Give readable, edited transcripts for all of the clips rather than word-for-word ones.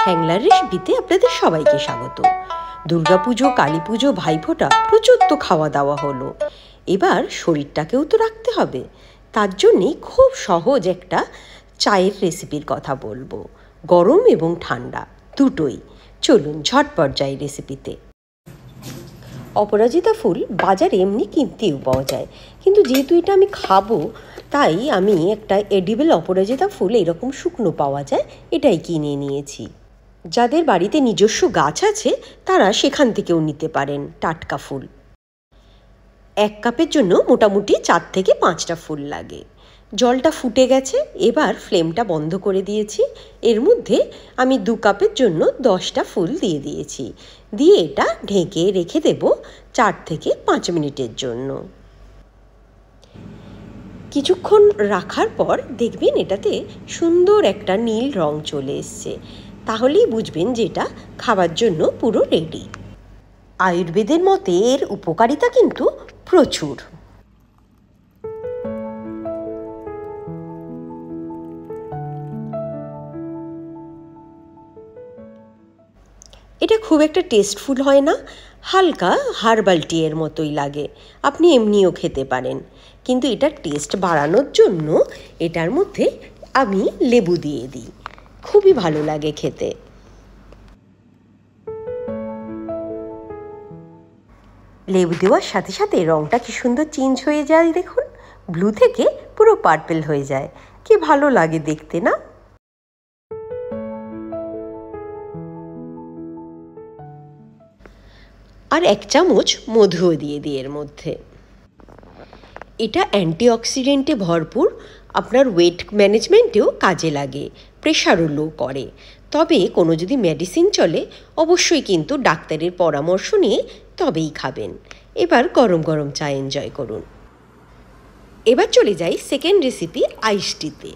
হ্যাংলার রেসিপিতে আপনাদের সবাইকে স্বাগত। দুর্গাপুজো, কালী পুজো, ভাইফোঁটা প্রচুর তো খাওয়া দাওয়া হলো, এবার শরীরটাকেও তো রাখতে হবে। তার জন্যেই খুব সহজ একটা চায়ের রেসিপির কথা বলবো, গরম এবং ঠান্ডা দুটোই। চলুন ঝটপট যাই রেসিপিতে। অপরাজিতা ফুল বাজারে এমনি কিনতেও পাওয়া যায়, কিন্তু যেহেতু এটা আমি খাবো তাই আমি একটা এডিবল অপরাজিতা ফুল এরকম শুকনো পাওয়া যায় এটাই কিনে নিয়েছি। যাদের বাড়িতে নিজস্ব গাছ আছে তারা সেখান থেকেও নিতে পারেন টাটকা ফুল। 1 কাপের জন্য মোটামুটি 4 থেকে 5টা ফুল লাগে। জলটা ফুটে গেছে, এবার ফ্লেমটা বন্ধ করে দিয়েছি। এর মধ্যে আমি 2 কাপের জন্য 10টা ফুল দিয়ে দিয়েছি, দিয়ে এটা ঢেকে রেখে দেব 4 থেকে 5 মিনিটের জন্য। কিছুক্ষণ রাখার পর দেখবেন এটাতে সুন্দর একটা নীল রং চলে এসছে, তাহলেই বুঝবেন যে এটা খাবার জন্য পুরো রেডি। আয়ুর্বেদের মতে এর উপকারিতা কিন্তু প্রচুর। এটা খুব একটা টেস্টফুল হয় না, হালকা হার্বাল টিয়ের মতোই লাগে। আপনি এমনিও খেতে পারেন, কিন্তু এটার টেস্ট বাড়ানোর জন্য এটার মধ্যে আমি লেবু দিয়ে দিই, খুবই ভালো লাগে খেতে। লেবু দেওয়ার সাথে সাথে রঙটা কি সুন্দর চেঞ্জ হয়ে যায়, দেখুন, ব্লু থেকে পুরো পার্পল হয়ে যায়। কি ভালো লাগে দেখতে না? আর 1 চামচ মধুও দিয়ে দিই এর মধ্যে। এটা অ্যান্টিঅক্সিডেন্টে ভরপুর, আপনার ওয়েট ম্যানেজমেন্টেও কাজে লাগে, প্রেশারও লো করে। তবে কোনো যদি মেডিসিন চলে অবশ্যই কিন্তু ডাক্তারের পরামর্শ নিয়ে তবেই খাবেন। এবার গরম গরম চা এনজয় করুন। এবার চলে যাই সেকেন্ড রেসিপি, আইস টিতে।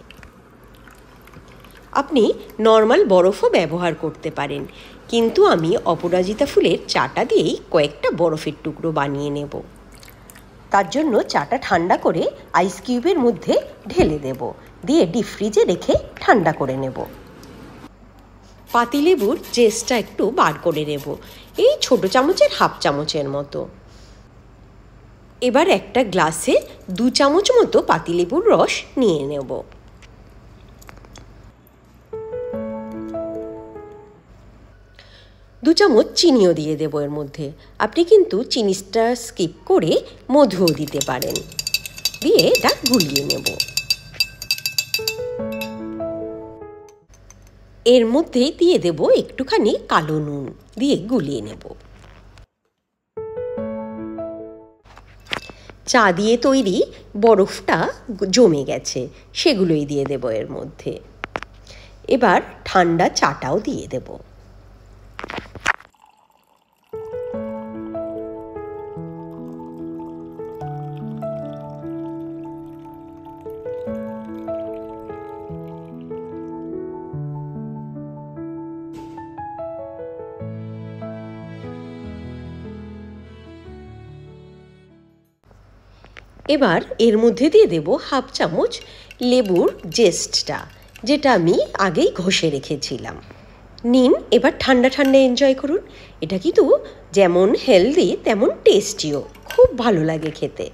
আপনি নর্মাল বরফও ব্যবহার করতে পারেন, কিন্তু আমি অপরাজিতা ফুলের চাটা দিয়েই কয়েকটা বরফের টুকরো বানিয়ে নেব। তার জন্য চাটা ঠান্ডা করে আইস কিউবের মধ্যে ঢেলে দেব, দিয়ে ডিপ ফ্রিজে রেখে ঠান্ডা করে নেব। পাতিলেবুর জেসটা একটু বার করে নেব, এই ছোট চামচের 1/2 চামচের মতো। এবার একটা গ্লাসে 2 চামচ মতো পাতিলেবুর রস নিয়ে নেব। দু চামচ চিনিও দিয়ে দেবো এর মধ্যে। আপনি কিন্তু চিনিটা স্কিপ করে মধুও দিতে পারেন, দিয়ে এটা গুলিয়ে নেব। এর মধ্যেই দিয়ে দেব একটুখানি কালো নুন, দিয়ে গুলিয়ে নেব। চা দিয়ে তৈরি বরফটা জমে গেছে, সেগুলোই দিয়ে দেব এর মধ্যে। এবার ঠান্ডা চাটাও দিয়ে দেব। এবার এর মধ্যে দিয়ে দেব 1/2 চামচ লেবুর জেস্টটা, যেটা আমি আগেই ঘষে রেখেছিলাম। নিন, এবার ঠান্ডা ঠান্ডা এনজয় করুন। এটা কিন্তু যেমন হেলদি তেমন টেস্টিও, খুব ভালো লাগে খেতে।